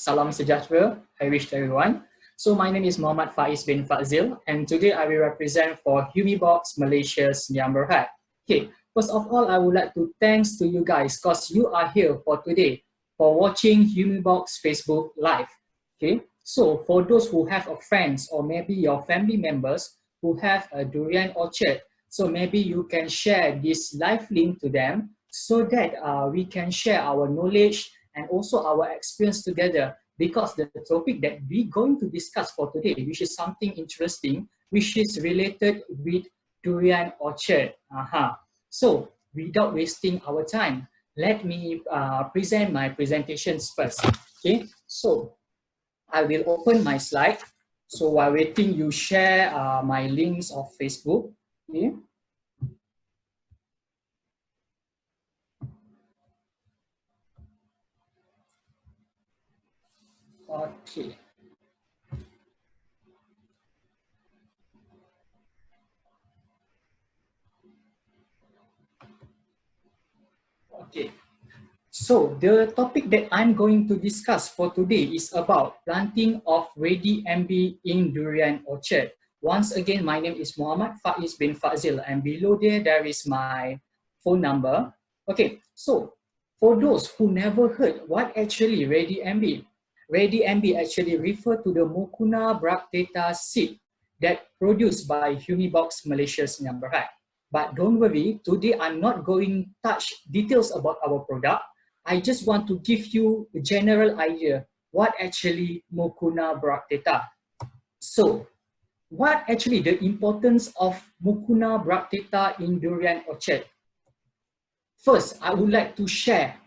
Salam sejahtera, I wish to everyone. So my name is Muhammad Faiz bin Fazil, and today I will represent for Humibox Malaysia's Sdn Bhd. Okay, first of all, I would like to thanks to you guys because you are here for today for watching Humibox Facebook Live. Okay, so for those who have a friends or maybe your family members who have a durian orchard, so maybe you can share this live link to them so that we can share our knowledge and also our experience together, because the topic that we're going to discuss for today, which is something interesting, which is related with durian orchard. So without wasting our time, let me present my presentations first. Okay, so I will open my slide. So while waiting, you share my links of Facebook. Okay. Okay. Okay. So the topic that I'm going to discuss for today is about planting of RediMb in durian orchard. Once again, my name is Muhammad Faiz bin Fazil, and below there is my phone number. Okay, so for those who never heard what actually RediMb, RediMb actually refer to the Mucuna Bracteata seed that produced by Humibox Malaysia's Sdn Bhd. But don't worry, today I'm not going to touch details about our product. I just want to give you a general idea what actually Mucuna Bracteata. So, what actually the importance of Mucuna Bracteata in durian orchard? First, I would like to share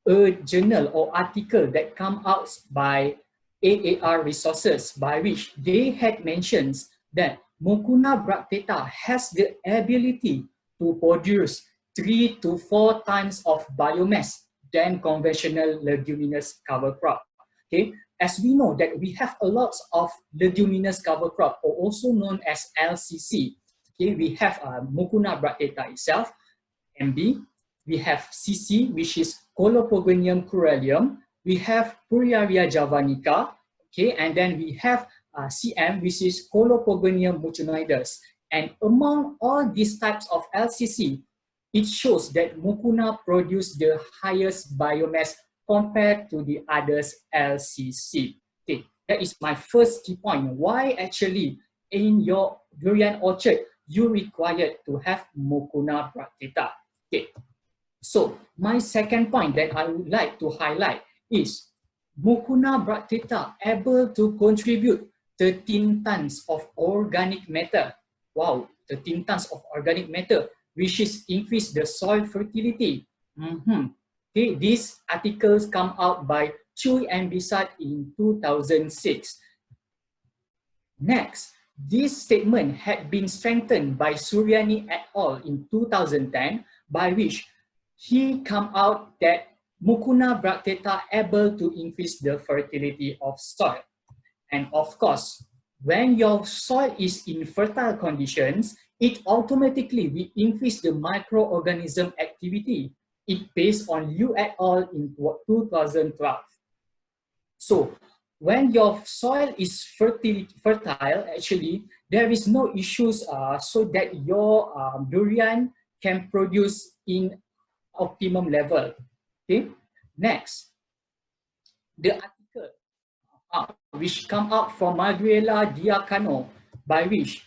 a journal or article that come out by AAR Resources, by which they had mentioned that Mucuna Bracteata has the ability to produce 3 to 4 times of biomass than conventional leguminous cover crop. Okay, as we know that we have a lot of leguminous cover crop, or also known as LCC. Okay, we have Mucuna Bracteata itself, MB. We have CC, which is Colopogonium cruellum. We have Puriaria javanica. Okay, and then we have CM, which is Colopogonium mucinoides. And among all these types of LCC, it shows that Mucuna produce the highest biomass compared to the others LCC. Okay, that is my first key point. Why actually in your durian orchard you required to have Mucuna Bracteata? Okay, so my second point that I would like to highlight is Mucuna Bracteata able to contribute 13 tons of organic matter. Wow, 13 tons of organic matter, which is increase the soil fertility. Okay, these articles come out by Chui and Bisat in 2006. Next, this statement had been strengthened by Suryani et al. In 2010, by which he come out that Mucuna Bracteata able to increase the fertility of soil. And of course, when your soil is in fertile conditions, it automatically will increase the microorganism activity. It based on Liu et al. In 2012. So when your soil is fertile, actually, there is no issues so that your durian can produce in optimum level. Okay. Next, the article which come out from Madriela Diacano, by which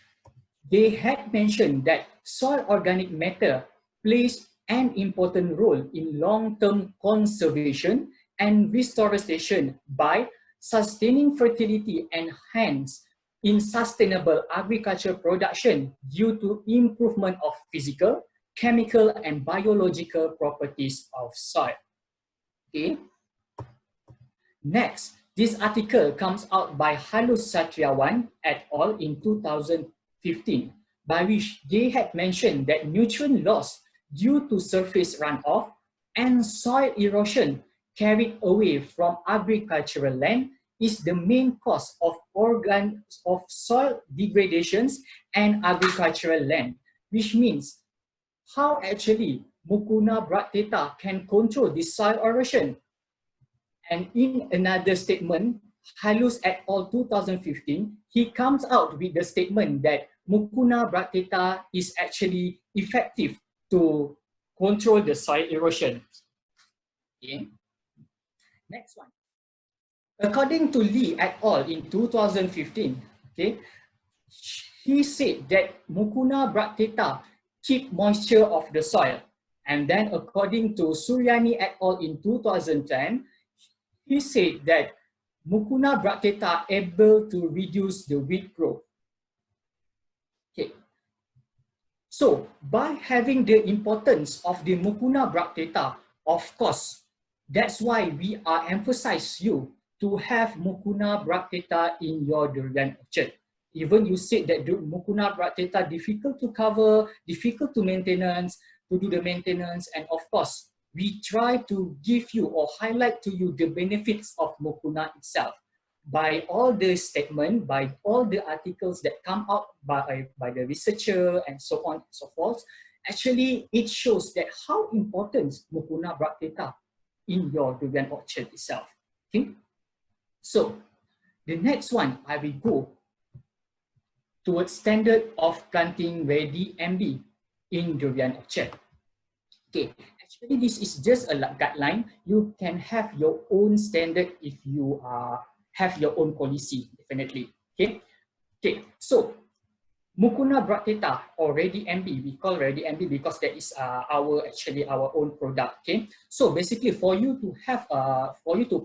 they had mentioned that soil organic matter plays an important role in long-term conservation and restoration by sustaining fertility and hence in sustainable agriculture production due to improvement of physical, chemical, and biological properties of soil. Okay. Next, this article comes out by Halus Satriawan et al. In 2015, by which they had mentioned that nutrient loss due to surface runoff and soil erosion carried away from agricultural land is the main cause of soil degradations and agricultural land, which means how actually Mucuna Bracteata can control this soil erosion. And in another statement, Halus et al. 2015, he comes out with the statement that Mucuna Bracteata is actually effective to control the soil erosion. Okay. Next one. According to Lee et al. In 2015, okay, he said that Mucuna Bracteata keep moisture of the soil. And then according to Suryani et al. In 2010, he said that Mucuna Bracteata able to reduce the weed growth. Okay. So by having the importance of the Mucuna Bracteata, of course, that's why we are emphasize you to have Mucuna Bracteata in your durian orchard. Even you said that the Mucuna Bracteata difficult to cover, difficult to maintenance, to do the maintenance, and of course, we try to give you or highlight to you the benefits of Mucuna itself. By all the statement, by all the articles that come out by the researcher and so on and so forth, actually it shows that how important Mucuna Bracteata in your durian orchard itself. Okay, so the next one I will go towards standard of planting RediMb in durian orchard. Okay, actually this is just a guideline. You can have your own standard if you have your own policy, definitely. Okay, okay. So Mucuna Bracteata or RediMb, we call RediMb because that is our own product. Okay, so basically for you to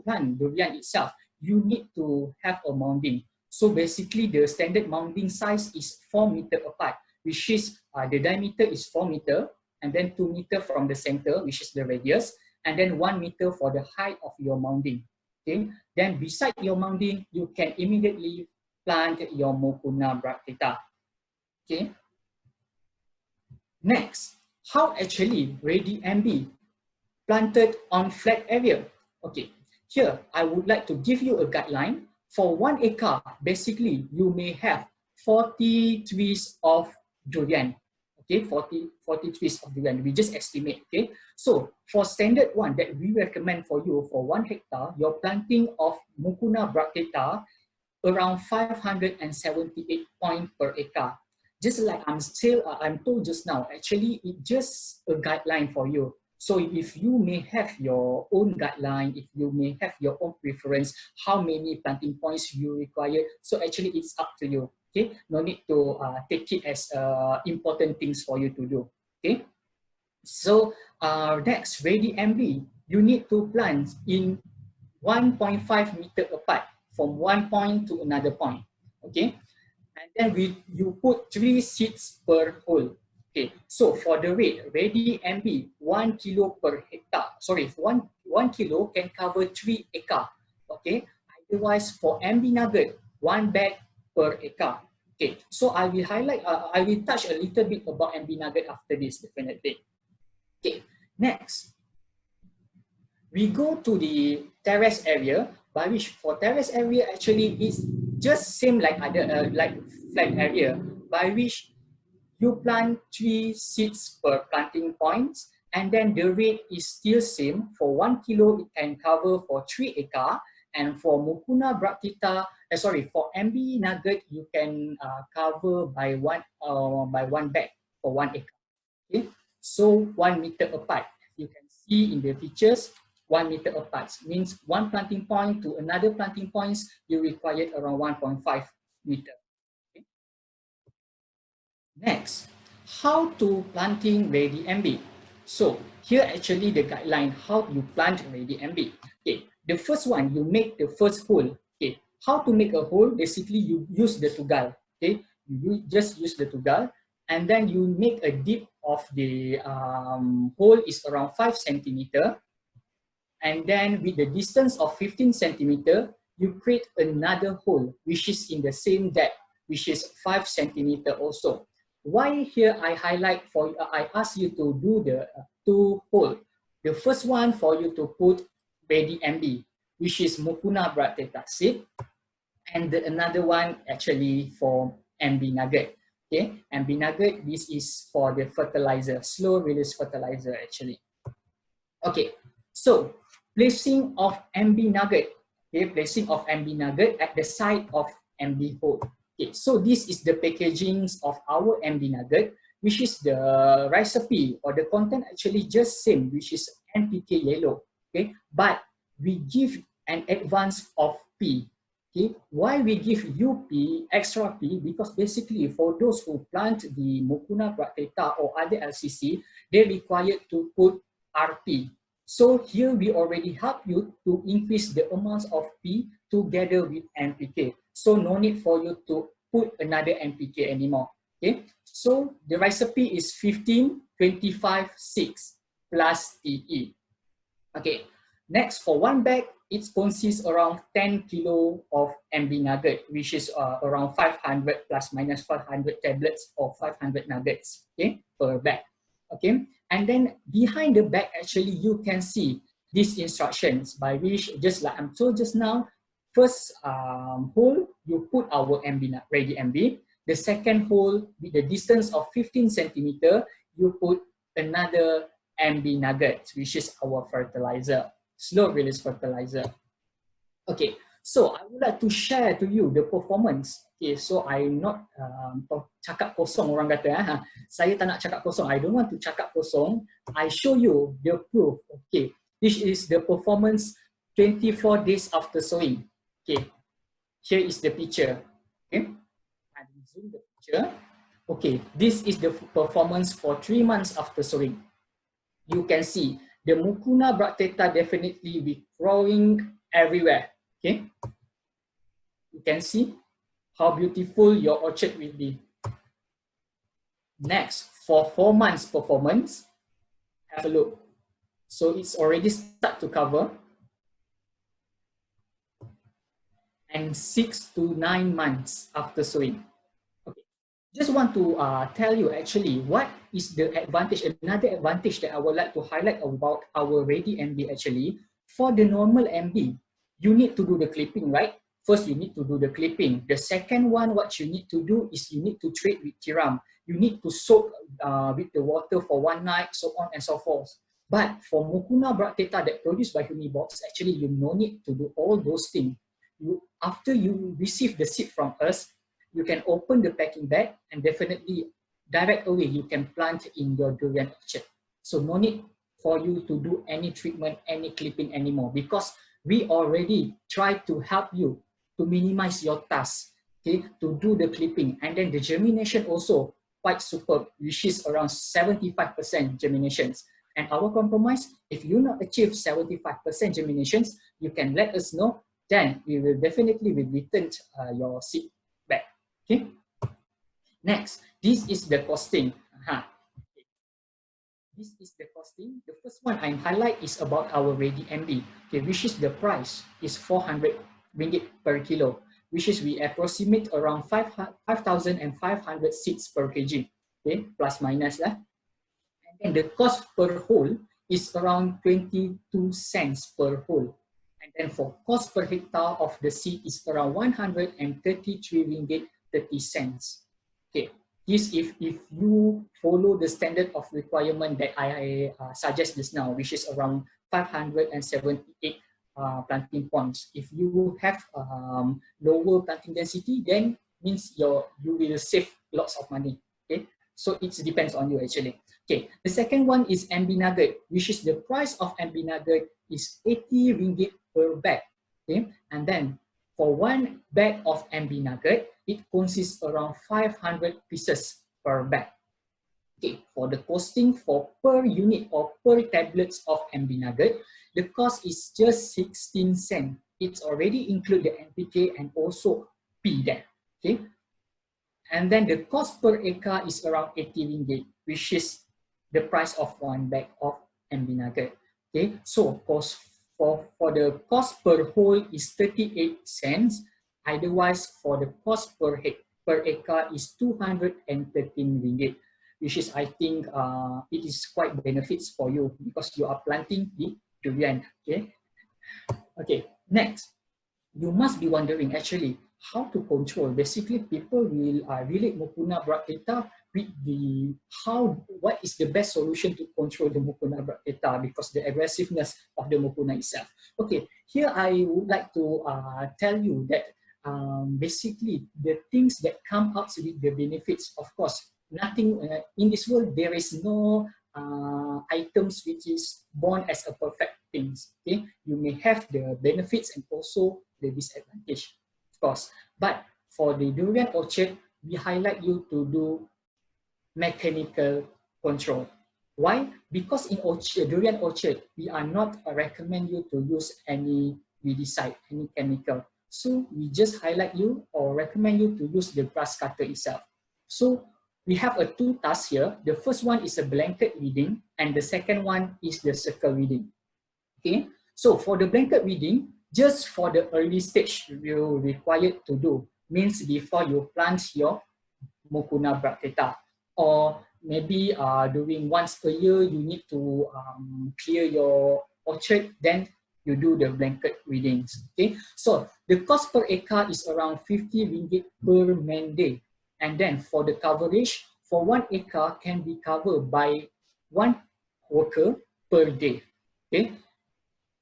plant durian itself, you need to have a mounding. So basically the standard mounding size is 4 meters apart, which is the diameter is 4 meters, and then 2 meters from the center, which is the radius, and then 1 meter for the height of your mounding. Okay, then beside your mounding, you can immediately plant your Mucuna Bracteata. Okay. Next, how actually RediMb planted on flat area? Okay, here I would like to give you a guideline. For 1 acre, basically you may have 40 trees of durian. Okay, 40 trees of durian. We just estimate. Okay, so for standard one that we recommend for you for 1 hectare, your planting of Mucuna Bracteata around 578 points per acre. Just like I'm told just now, actually it's just a guideline for you. So if you may have your own guideline, if you may have your own preference, how many planting points you require, so actually it's up to you. Okay, no need to take it as important things for you to do. Okay, so next, RediMb, you need to plant in 1.5 meter apart from one point to another point. Okay, and then you put 3 seeds per hole. Okay, so for the rate, RediMb 1 kilo per hectare. Sorry, one kilo can cover 3 acre. Okay, otherwise for MB nugget, 1 bag per acre. Okay, so I will touch a little bit about MB nugget after this, definitely. Okay, next, we go to the terrace area, by which for terrace area actually is just same like other like flat area, by which you plant 3 seeds per planting points, and then the rate is still same. For 1 kilo, it can cover for 3 acre, and for Mucuna Bracteata, for MB nugget, you can cover by one bag for 1 acre. Okay, so 1 meter apart. You can see in the pictures, 1 meter apart means one planting point to another planting points, you require around 1.5 meter. Okay. Next, how to planting RediMb. So here actually the guideline how you plant RediMb. Okay, the first one, you make the first hole. Okay, how to make a hole? Basically, you use the tugal. Okay, you just use the tugal, and then you make a dip of the hole is around 5 centimeter, and then with the distance of 15 centimeter, you create another hole which is in the same depth, which is 5 centimeter also. Why here I highlight for I ask you to do the 2 hole. The first one for you to put RediMb, which is Mucuna Bracteata seed, and another one actually for MB nugget. Okay, MB nugget, this is for the fertilizer, slow release fertilizer actually. Okay, so placing of MB nugget. Okay, placing of MB nugget at the side of MB hole. Okay, so this is the packagings of our MB nugget, which is the recipe or the content actually just same, which is NPK yellow. Okay, but we give an advance of P. Okay, why we give UP extra P? Because basically for those who plant the Mucuna Bracteata or other LCC, they required to put RP. So here we already help you to increase the amounts of P together with NPK. So no need for you to put another NPK anymore. Okay, so the recipe is 15, 25, 6 plus TE. Okay, next for one bag, it consists around 10 kilo of MB nugget, which is around 500 plus minus 500 tablets or 500 nuggets, okay, per bag. Okay, and then behind the bag, actually, you can see these instructions by which, just like I'm told just now, first hole, you put our RediMb. The second hole, with the distance of 15 centimeter, you put another MB nugget, which is our fertilizer, slow release fertilizer. Okay, so I would like to share to you the performance. Okay, so I'm not cakap kosong orang kata. Saya tak nak cakap kosong. I don't want to cakap kosong. I show you the proof. Okay, this is the performance 24 days after sowing. Okay, here is the picture. Okay, I will zoom the picture. Okay, this is the performance for 3 months after sowing. You can see the Mucuna Bracteata definitely be growing everywhere. Okay, you can see how beautiful your orchard will be. Next, for 4 months performance, have a look. So it's already start to cover. And 6 to 9 months after sowing. Okay, just want to tell you actually what is the advantage. Another advantage that I would like to highlight about our RediMb actually. For the normal MB, you need to do the clipping, right? First, you need to do the clipping. The second one, what you need to do is you need to treat with tiram. You need to soak with the water for 1 night, so on and so forth. But for Mucuna Bracteata that produced by Unibox, actually you no need to do all those things. After you receive the seed from us, you can open the packing bag and definitely direct away you can plant in your durian orchard. So no need for you to do any treatment, any clipping anymore, because we already try to help you to minimize your task, okay, to do the clipping. And then the germination also quite superb, which is around 75% germinations. And our compromise, if you not achieve 75% germinations, you can let us know, then we will definitely return your seed back. Okay. Next, this is the costing. This is the costing. The first one I highlight is about our RediMb, okay, which is the price is 400 ringgit per kilo, which is we approximate around 5,500 seeds per kg, okay, plus minus lah. And then the cost per hole is around 22 cents per hole. And then for cost per hectare of the seed is around 133 ringgit 30 cents. Okay, this if you follow the standard of requirement that I suggest just now, which is around 578 planting points. If you have lower planting density, then means you will save lots of money. Okay, so it depends on you actually. Okay, the second one is MB nugget, which is the price of MB nugget is 80 ringgit per bag. Okay, and then for 1 bag of MB nugget, it consists around 500 pieces per bag. Okay, for the costing for per unit or per tablets of MB nugget, the cost is just 16 cents. It's already include the NPK and also P there. Okay, and then the cost per acre is around 80 ringgit, which is the price of 1 bag of MB nugget. Okay, so cost for the cost per hole is 38 cents. Otherwise, for the cost per acre is 213 ringgit, which is, I think, it is quite benefits for you because you are planting the durian. Okay. Okay. Next, you must be wondering actually how to control. Basically, people will relate Mucuna Bracteata with the what is the best solution to control the Mucuna Bracteata because the aggressiveness of the Mucuna itself. Okay, here I would like to tell you that basically the things that come up with the benefits, of course, nothing in this world there is no items which is born as a perfect things. Okay, you may have the benefits and also the disadvantage, of course. But for the durian orchard, we highlight you to do mechanical control. Why? Because in durian orchard, we are not recommend you to use any weedicide, any chemical. So we just highlight you or recommend you to use the grass cutter itself. So we have two tasks here. The first one is a blanket weeding, and the second one is the circle weeding. Okay, so for the blanket weeding, just for the early stage, you required to do means before you plant your Mucuna Bracteata, or maybe during once a year you need to clear your orchard, then you do the blanket weedings. Okay, so the cost per acre is around 50 ringgit per man day, and then for the coverage, for 1 acre can be covered by 1 worker per day. Okay.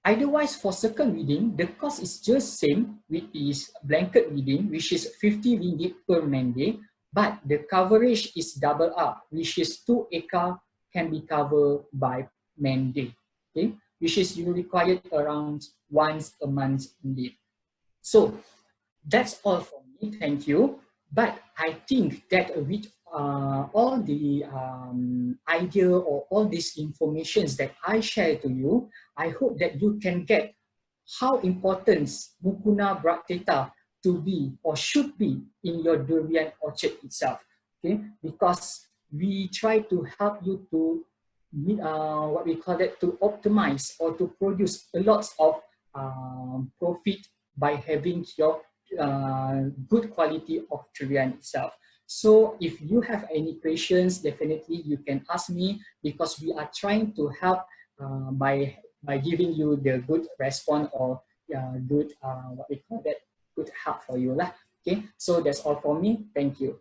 Otherwise, for circle weeding, the cost is just same with is blanket weeding, which is 50 ringgit per man day, but the coverage is double up, which is 2 acre can be covered by man day, okay? Which is you required around once a month indeed. So that's all for me, thank you. But I think that with all the idea or all these informations that I share to you, I hope that you can get how important Mucuna Bracteata to be or should be in your durian orchard itself. Okay, because we try to help you to what we call it, to optimize or to produce a lot of profit by having your good quality of durian itself. So if you have any questions, definitely you can ask me, because we are trying to help by giving you the good response or good what we call that, good help for you lah. Okay, so that's all for me. Thank you.